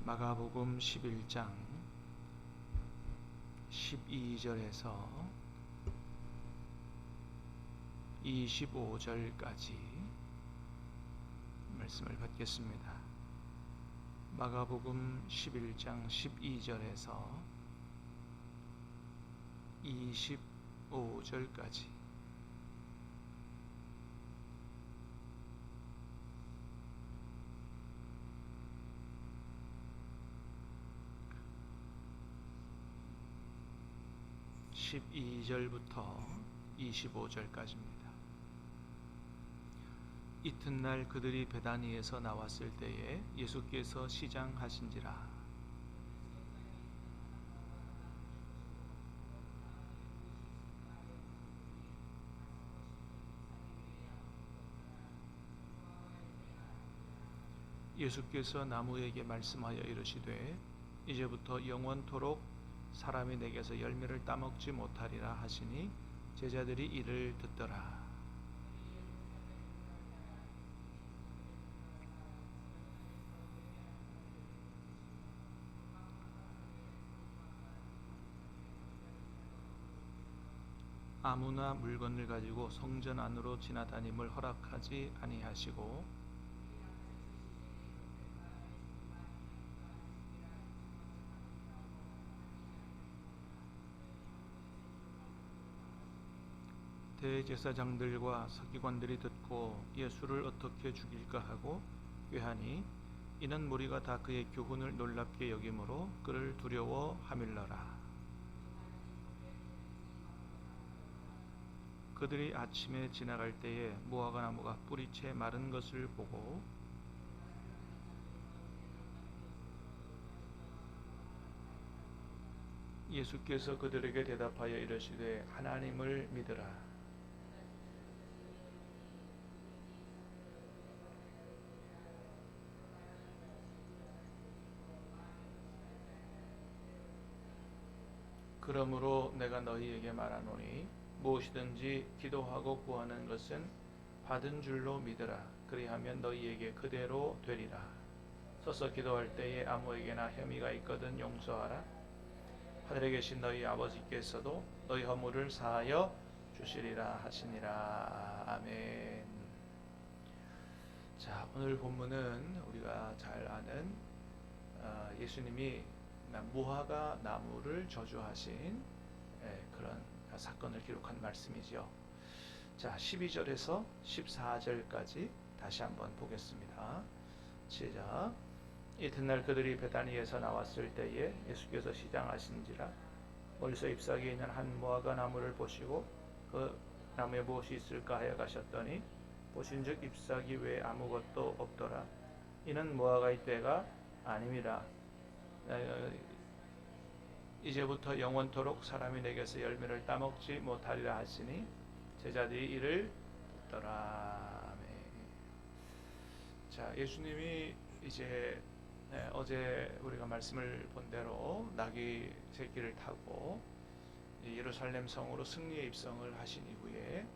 마가복음 11장 12절에서 25절까지 말씀을 받겠습니다. 마가복음 11장 12절에서 25절까지 (12절부터) (25절까지입니다) 이튿날 그들이 베다니에서 나왔을 때에 예수께서 시장하신지라. 예수께서 나무에게 말씀하여 이르시되 이제부터 영원토록 사람이 내게서 열매를 따먹지 못하리라 하시니 제자들이 이를 듣더라. 아무나 물건을 가지고 성전 안으로 지나다님을 허락하지 아니하시고 대제사장들과 서기관들이 듣고 예수를 어떻게 죽일까 하고 꾀하니 이는 무리가 다 그의 교훈을 놀랍게 여김으로 그를 두려워하밀러라. 그들이 아침에 지나갈 때에 무화과 나무가 뿌리채 마른 것을 보고 예수께서 그들에게 대답하여 이르시되 하나님을 믿으라. 그러므로 내가 너희에게 말하노니 무엇이든지 기도하고 구하는 것은 받은 줄로 믿으라. 그리하면 너희에게 그대로 되리라. 서서 기도할 때에 아무에게나 혐의가 있거든 용서하라. 하늘에 계신 너희 아버지께서도 너희 허물을 사하여 주시리라 하시니라. 아멘. 자, 오늘 본문은 우리가 잘 아는 예수님이 무화과 나무를 저주하신 그런 사건을 기록한 말씀이죠. 자, 12절에서 14절까지 다시 한번 보겠습니다. 시작. 이튿날 그들이 베다니에서 나왔을 때에 예수께서 시장하신지라. 멀리서 잎사귀에 있는 한 무화과 나무를 보시고 그 나무에 무엇이 있을까 하여 가셨더니 보신즉 잎사귀 외에 아무것도 없더라. 이는 무화과의 때가 아님이라. 이제부터 영원토록 사람이 내게서 열매를 따먹지 못하리라 하시니 제자들이 이를 듣더라. 자, 예수님이 이제 어제 우리가 말씀을 본 대로 나귀 새끼를 타고 예루살렘 성으로 승리의 입성을 하신 이후에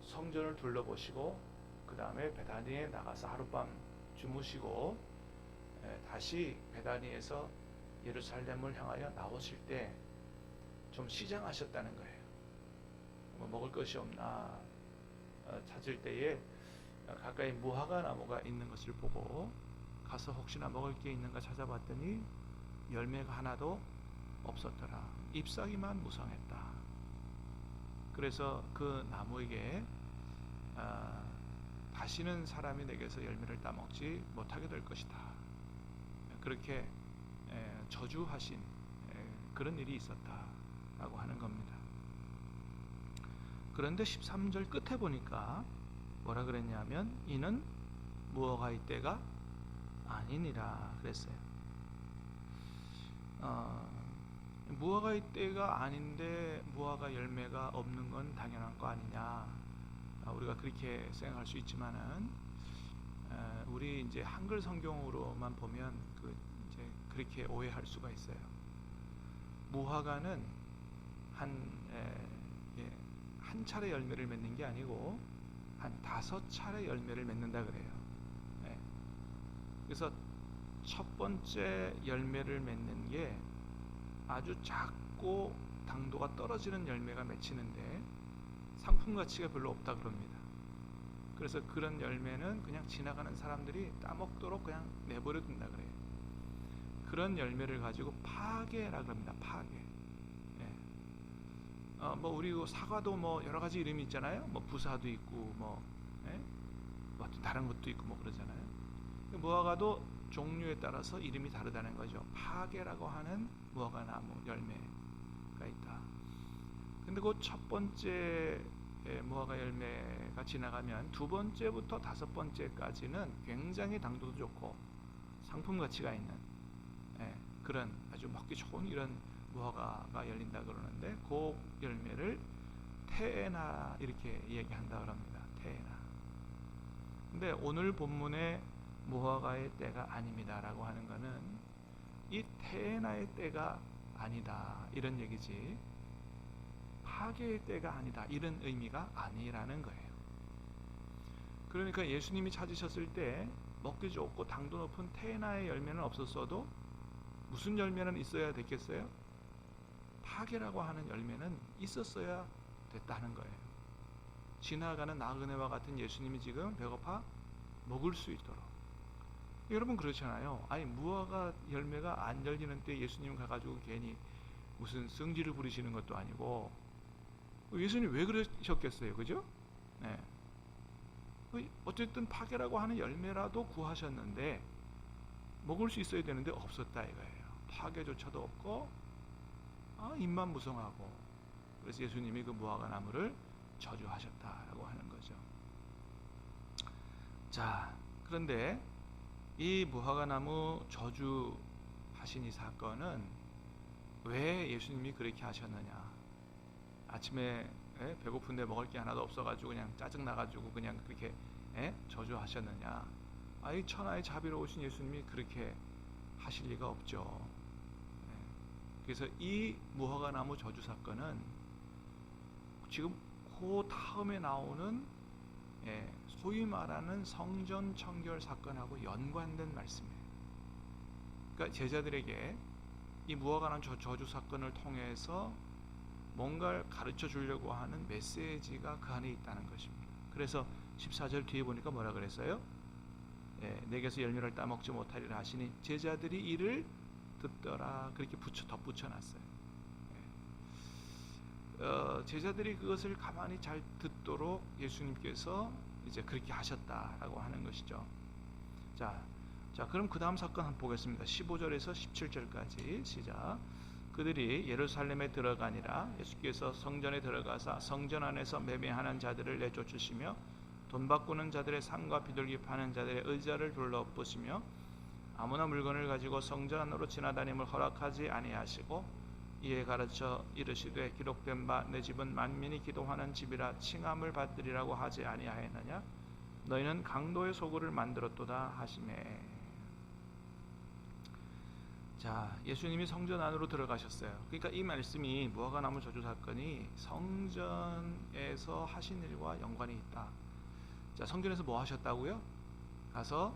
성전을 둘러보시고 그 다음에 베다니에 나가서 하룻밤 주무시고 다시 베다니에서 예루살렘을 향하여 나오실 때 좀 시장하셨다는 거예요. 뭐 먹을 것이 없나 찾을 때에 가까이 무화과 나무가 있는 것을 보고 가서 혹시나 먹을 게 있는가 찾아봤더니 열매가 하나도 없었더라. 잎사귀만 무성했다. 그래서 그 나무에게 다시는 사람이 내게서 열매를 따먹지 못하게 될 것이다. 그렇게 저주하신 그런 일이 있었다라고 하는 겁니다. 그런데 13절 끝에 보니까 뭐라 그랬냐면 이는 무화과의 때가 아니니라 그랬어요. 무화과의 때가 아닌데 무화과 열매가 없는 건 당연한 거 아니냐. 우리가 그렇게 생각할 수 있지만은 우리 이제 한글 성경으로만 보면 이제 그렇게 오해할 수가 있어요. 무화과는 한 차례 열매를 맺는 게 아니고 한 5차례 열매를 맺는다 그래요. 그래서 첫 번째 열매를 맺는 게 아주 작고 당도가 떨어지는 열매가 맺히는데 상품 가치가 별로 없다 그럽니다. 그래서 그런 열매는 그냥 지나가는 사람들이 따먹도록 그냥 내버려 둔다 그래요. 그런 열매를 가지고 파괴라 그럽니다. 파괴. 예. 뭐 우리 사과도 뭐 여러 가지 이름이 있잖아요. 뭐 부사도 있고 뭐, 예? 뭐 다른 것도 있고 뭐 그러잖아요. 무화과도 종류에 따라서 이름이 다르다는 거죠. 파괴라고 하는 무화과 나무 열매가 있다. 근데 그 첫 번째 무화과 열매가 지나가면 두 번째부터 다섯 번째까지는 굉장히 당도도 좋고 상품 가치가 있는 그런 아주 먹기 좋은 이런 무화과가 열린다 그러는데 그 열매를 테에나 이렇게 얘기한다 그럽니다. 테에나. 근데 오늘 본문의 무화과의 때가 아닙니다라고 하는 것은 이 테에나의 때가 아니다 이런 얘기지 파괴의 때가 아니다 이런 의미가 아니라는 거예요. 그러니까 예수님이 찾으셨을 때 먹기 좋고 당도 높은 테에나의 열매는 없었어도 무슨 열매는 있어야 됐겠어요? 파괴라고 하는 열매는 있었어야 됐다는 거예요. 지나가는 나그네와 같은 예수님이 지금 배고파 먹을 수 있도록. 여러분 그렇잖아요. 아니 무화과 열매가 안 열리는 때 예수님 가가지고 괜히 무슨 성질을 부리시는 것도 아니고 예수님 왜 그러셨겠어요, 그죠? 네. 어쨌든 파괴라고 하는 열매라도 구하셨는데 먹을 수 있어야 되는데 없었다 이거예요. 파괴조차도 없고 입만 무성하고 그래서 예수님이 그 무화과 나무를 저주하셨다라고 하는 거죠. 자, 그런데 이 무화과 나무 저주하신 이 사건은 왜 예수님이 그렇게 하셨느냐? 아침에 배고픈데 먹을 게 하나도 없어가지고 그냥 짜증 나가지고 그냥 그렇게 저주하셨느냐? 이 천하의 자비로우신 예수님이 그렇게 하실 리가 없죠. 그래서 이 무화과 나무 저주 사건은 지금 그 다음에 나오는 소위 말하는 성전 청결 사건하고 연관된 말씀이에요. 그러니까 제자들에게 이 무화과 나무 저주 사건을 통해서 뭔가를 가르쳐 주려고 하는 메시지가 그 안에 있다는 것입니다. 그래서 14절 뒤에 보니까 뭐라 그랬어요? 내게서 열매를 따먹지 못하리라 하시니 제자들이 이를 듣더라 그렇게 덧붙여 놨어요. 제자들이 그것을 가만히 잘 듣도록 예수님께서 이제 그렇게 하셨다라고 하는 것이죠. 자, 그럼 그 다음 사건 한번 보겠습니다. 15절에서 17절까지 시작. 그들이 예루살렘에 들어가니라. 예수께서 성전에 들어가사 성전 안에서 매매하는 자들을 내쫓으시며 돈 바꾸는 자들의 상과 비둘기 파는 자들의 의자를 둘러엎으시며 아무나 물건을 가지고 성전 안으로 지나다님을 허락하지 아니하시고 이에 가르쳐 이르시되 기록된 바 내 집은 만민이 기도하는 집이라 칭함을 받으리라고 하지 아니하였느냐? 너희는 강도의 소굴을 만들었도다 하시매. 자, 예수님이 성전 안으로 들어가셨어요. 그러니까 이 말씀이 무화과 나무 저주 사건이 성전에서 하신 일과 연관이 있다. 자, 성전에서 뭐 하셨다고요? 가서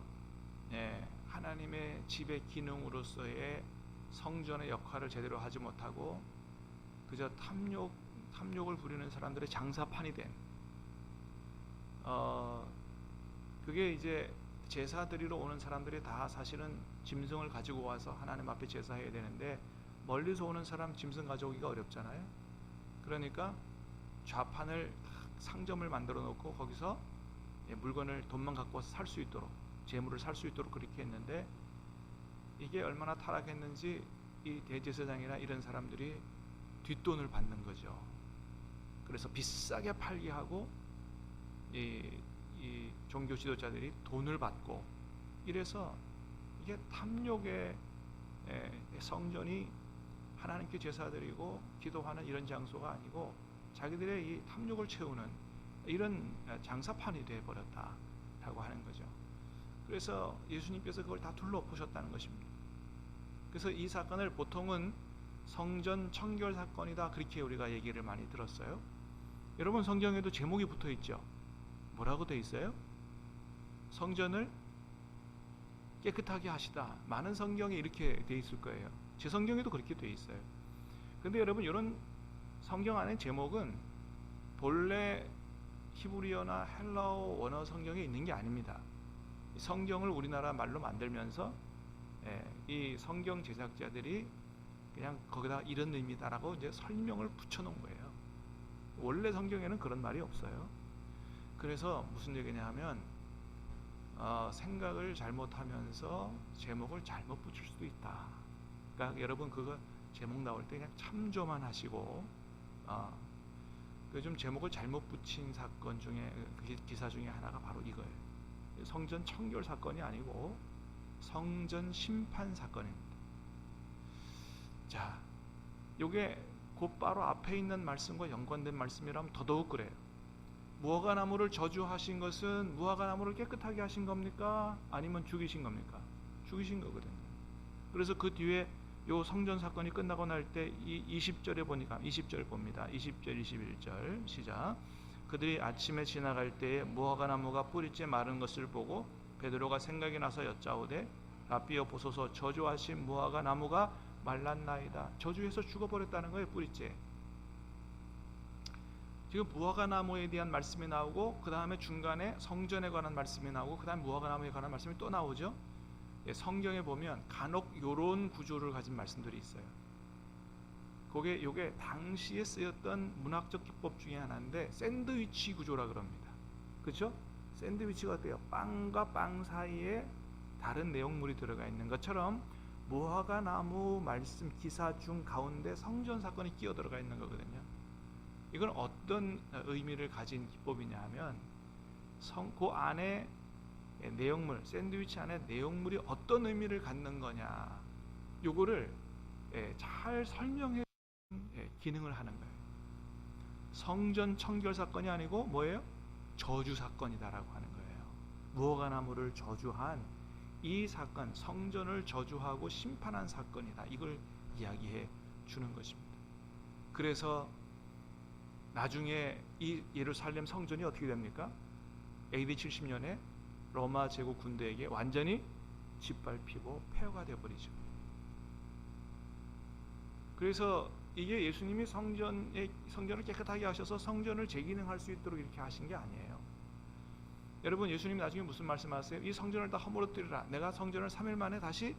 하나님의 집의 기능으로서의 성전의 역할을 제대로 하지 못하고 그저 탐욕을 부리는 사람들의 장사판이 된 그게 이제 제사 드리러 오는 사람들이 다 사실은 짐승을 가지고 와서 하나님 앞에 제사해야 되는데 멀리서 오는 사람 짐승 가져오기가 어렵잖아요. 그러니까 좌판을 상점을 만들어 놓고 거기서 물건을 돈만 갖고 와서 살 수 있도록 재물을 살 수 있도록 그렇게 했는데 이게 얼마나 타락했는지 이 대제사장이나 이런 사람들이 뒷돈을 받는 거죠. 그래서 비싸게 팔게 하고 이 종교 지도자들이 돈을 받고 이래서 이게 탐욕의 성전이 하나님께 제사드리고 기도하는 이런 장소가 아니고 자기들의 이 탐욕을 채우는 이런 장사판이 되어버렸다라고 하는 거죠. 그래서 예수님께서 그걸 다 둘러보셨다는 것입니다. 그래서 이 사건을 보통은 성전 청결 사건이다 그렇게 우리가 얘기를 많이 들었어요. 여러분 성경에도 제목이 붙어 있죠. 뭐라고 돼 있어요? 성전을 깨끗하게 하시다. 많은 성경에 이렇게 돼 있을 거예요. 제 성경에도 그렇게 돼 있어요. 근데 여러분, 이런 성경 안에 제목은 본래 히브리어나 헬라어 원어 성경에 있는 게 아닙니다. 성경을 우리나라 말로 만들면서 이 성경 제작자들이 그냥 거기다 이런 의미다라고 이제 설명을 붙여놓은 거예요. 원래 성경에는 그런 말이 없어요. 그래서 무슨 얘기냐 하면 생각을 잘못하면서 제목을 잘못 붙일 수도 있다. 그러니까 여러분, 그거 제목 나올 때 그냥 참조만 하시고 좀 제목을 잘못 붙인 사건 중에 기사 중에 하나가 바로 이거예요. 성전 청결 사건이 아니고 성전 심판 사건입니다. 자, 요게 곧바로 앞에 있는 말씀과 연관된 말씀이라면 더더욱 그래요. 무화과나무를 저주하신 것은 무화과나무를 깨끗하게 하신 겁니까? 아니면 죽이신 겁니까? 죽이신 거거든요. 그래서 그 뒤에 요 성전 사건이 끝나고 날 때 이 20절에 보니까 20절 봅니다. 20절 21절 시작. 그들이 아침에 지나갈 때에 무화과나무가 뿌리째 마른 것을 보고 베드로가 생각이 나서 여짜오되 라삐여 보소서, 저주하신 무화과나무가 말랐나이다. 저주해서 죽어버렸다는 거예요. 뿌리째. 지금 무화과나무에 대한 말씀이 나오고, 그 다음에 중간에 성전에 관한 말씀이 나오고, 그 다음에 무화과나무에 관한 말씀이 또 나오죠. 성경에 보면 간혹 요런 구조를 가진 말씀들이 있어요. 요게 당시에 쓰였던 문학적 기법 중에 하나인데 샌드위치 구조라 그럽니다. 그렇죠? 샌드위치가 어때요? 빵과 빵 사이에 다른 내용물이 들어가 있는 것처럼 무화과나무 말씀 기사 중 가운데 성전 사건이 끼어 들어가 있는 거거든요. 이건 어떤 의미를 가진 기법이냐 하면 그 안에 내용물, 샌드위치 안에 내용물이 어떤 의미를 갖는 거냐, 요거를 잘 설명해 주는 기능을 하는 거예요. 성전 청결 사건이 아니고 뭐예요? 저주 사건이다라고 하는 거예요. 무화과나무를 저주한 이 사건, 성전을 저주하고 심판한 사건이다, 이걸 이야기해 주는 것입니다. 그래서 나중에 이 예루살렘 성전이 어떻게 됩니까? AD 70년에 로마 제국 군대에게 완전히 짓밟히고 폐허가 되어버리죠. 그래서 이게 예수님이 성전을 깨끗하게 하셔서 성전을 재기능할 수 있도록 이렇게 하신 게 아니에요. 여러분, 예수님이 나중에 무슨 말씀하세요? 이 성전을 다 허물어뜨리라, 내가 성전을 3일 만에 다시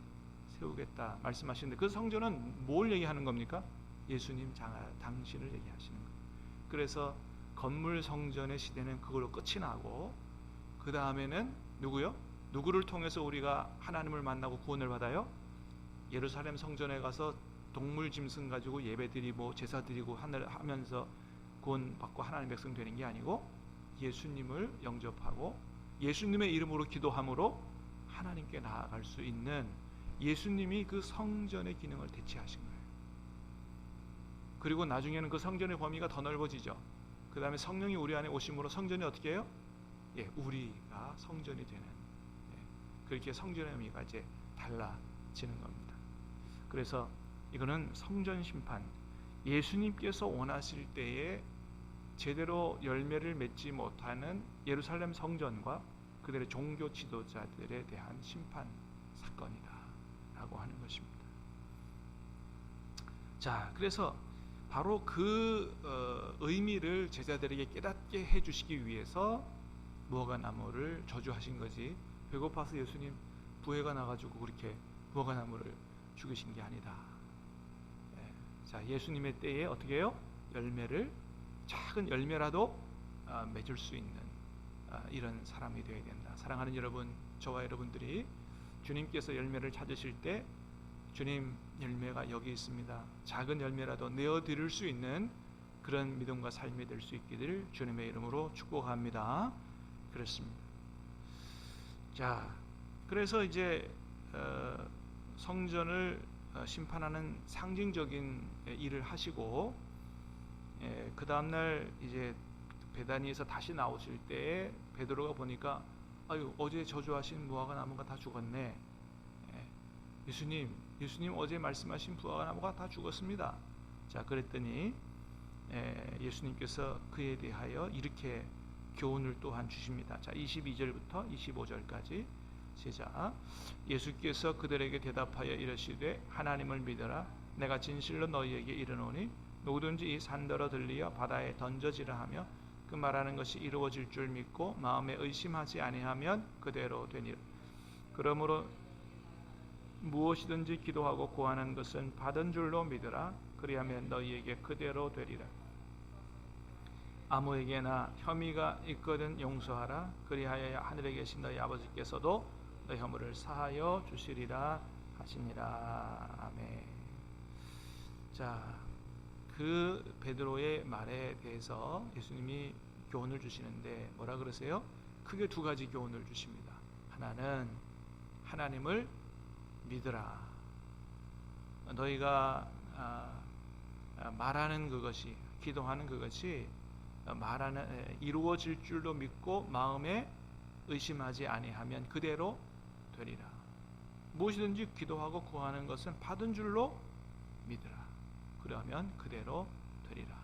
세우겠다 말씀하시는데, 그 성전은 뭘 얘기하는 겁니까? 예수님 당신을 얘기하시는 거예요. 그래서 건물 성전의 시대는 그걸로 끝이 나고, 그 다음에는 누구요? 누구를 통해서 우리가 하나님을 만나고 구원을 받아요? 예루살렘 성전에 가서 동물 짐승 가지고 예배 드리고 제사 드리고 하면서 구원 받고 하나님 백성 되는 게 아니고, 예수님을 영접하고 예수님의 이름으로 기도함으로 하나님께 나아갈 수 있는, 예수님이 그 성전의 기능을 대체하신 거예요. 그리고 나중에는 그 성전의 범위가 더 넓어지죠. 그 다음에 성령이 우리 안에 오심으로 성전이 어떻게 해요? 우리가 성전이 되는, 그렇게 성전의 의미가 이제 달라지는 겁니다. 그래서 이거는 성전 심판, 예수님께서 원하실 때에 제대로 열매를 맺지 못하는 예루살렘 성전과 그들의 종교 지도자들에 대한 심판 사건이다 라고 하는 것입니다. 자, 그래서 바로 그 의미를 제자들에게 깨닫게 해주시기 위해서 무화과나무를 저주하신 거지, 배고파서 예수님 부해가 나가지고 그렇게 무화과나무를 죽이신 게 아니다. 자, 예수님의 때에 어떻게 해요? 열매를, 작은 열매라도 맺을 수 있는 이런 사람이 되어야 된다. 사랑하는 여러분, 저와 여러분들이 주님께서 열매를 찾으실 때 주님, 열매가 여기 있습니다, 작은 열매라도 내어드릴 수 있는 그런 믿음과 삶이 될 수 있기를 주님의 이름으로 축복합니다. 그렇습니다. 자, 그래서 이제 성전을 심판하는 상징적인 일을 하시고, 그 다음날 이제 베다니에서 다시 나오실 때 베드로가 보니까, 아유, 어제 저주하신 무화과나무가 다 죽었네. 예수님 어제 말씀하신 무화과나무가 다 죽었습니다. 자, 그랬더니 예수님께서 그에 대하여 이렇게 교훈을 또한 주십니다. 자, 22절부터 25절까지 시작. 예수께서 그들에게 대답하여 이르시되 하나님을 믿어라. 내가 진실로 너희에게 이르노니 누구든지 이 산더러 들리어 바다에 던져지라 하며 그 말하는 것이 이루어질 줄 믿고 마음에 의심하지 아니하면 그대로 되니라. 그러므로 무엇이든지 기도하고 구하는 것은 받은 줄로 믿으라. 그리하면 너희에게 그대로 되리라. 아무에게나 혐의가 있거든 용서하라. 그리하여 하늘에 계신 너희 아버지께서도 너희 허물을 사하여 주시리라 하시니라. 아멘. 자, 그 베드로의 말에 대해서 예수님이 교훈을 주시는데 뭐라 그러세요? 크게 두 가지 교훈을 주십니다. 하나는 하나님을 믿으라. 너희가 말하는 그것이, 기도하는 그것이 말하는 이루어질 줄로 믿고 마음에 의심하지 아니하면 그대로 되리라. 무엇이든지 기도하고 구하는 것은 받은 줄로 믿으라. 그러면 그대로 되리라.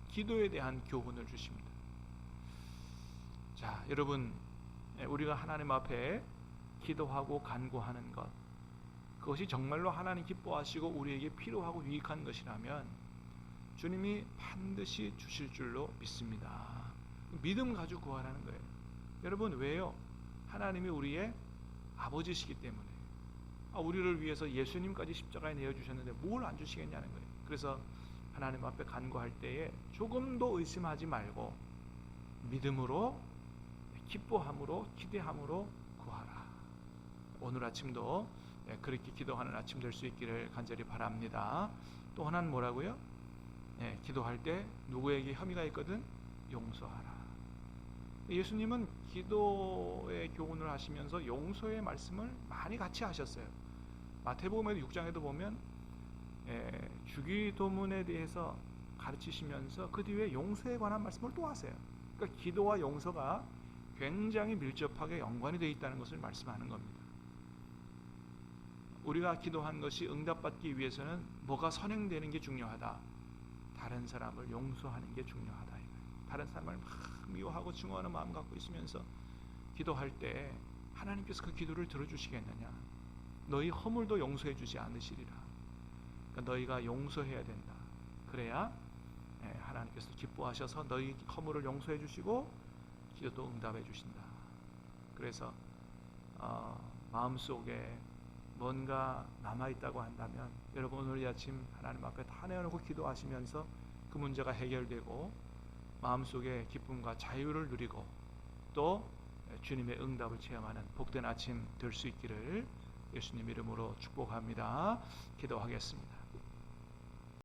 기도에 대한 교훈을 주십니다. 자, 여러분, 우리가 하나님 앞에 기도하고 간구하는 것, 그것이 정말로 하나님 기뻐하시고 우리에게 필요하고 유익한 것이라면 주님이 반드시 주실 줄로 믿습니다. 믿음 가지고 구하라는 거예요. 여러분, 왜요? 하나님이 우리의 아버지시기 때문에. 우리를 위해서 예수님까지 십자가에 내어주셨는데 뭘 안 주시겠냐는 거예요. 그래서 하나님 앞에 간구할 때에 조금도 의심하지 말고 믿음으로, 기뻐함으로, 기대함으로 구하라. 오늘 아침도 그렇게 기도하는 아침 될 수 있기를 간절히 바랍니다. 또 하나는 뭐라고요? 기도할 때 누구에게 혐의가 있거든 용서하라. 예수님은 기도의 교훈을 하시면서 용서의 말씀을 많이 같이 하셨어요. 마태복음에도 6장에도 보면 주기도문에 대해서 가르치시면서 그 뒤에 용서에 관한 말씀을 또 하세요. 그러니까 기도와 용서가 굉장히 밀접하게 연관이 되어 있다는 것을 말씀하는 겁니다. 우리가 기도한 것이 응답받기 위해서는 뭐가 선행되는 게 중요하다. 다른 사람을 용서하는 게 중요하다. 다른 사람을 막 미워하고 증오하는 마음 갖고 있으면서 기도할 때 하나님께서 그 기도를 들어주시겠느냐? 너희 허물도 용서해 주지 않으시리라. 그러니까 너희가 용서해야 된다. 그래야 하나님께서 기뻐하셔서 너희 허물을 용서해 주시고 기도도 응답해 주신다. 그래서 마음속에 뭔가 남아있다고 한다면 여러분 오늘 이 아침 하나님 앞에 다 내어놓고 기도하시면서 그 문제가 해결되고 마음속에 기쁨과 자유를 누리고 또 주님의 응답을 체험하는 복된 아침 될 수 있기를 예수님 이름으로 축복합니다. 기도하겠습니다.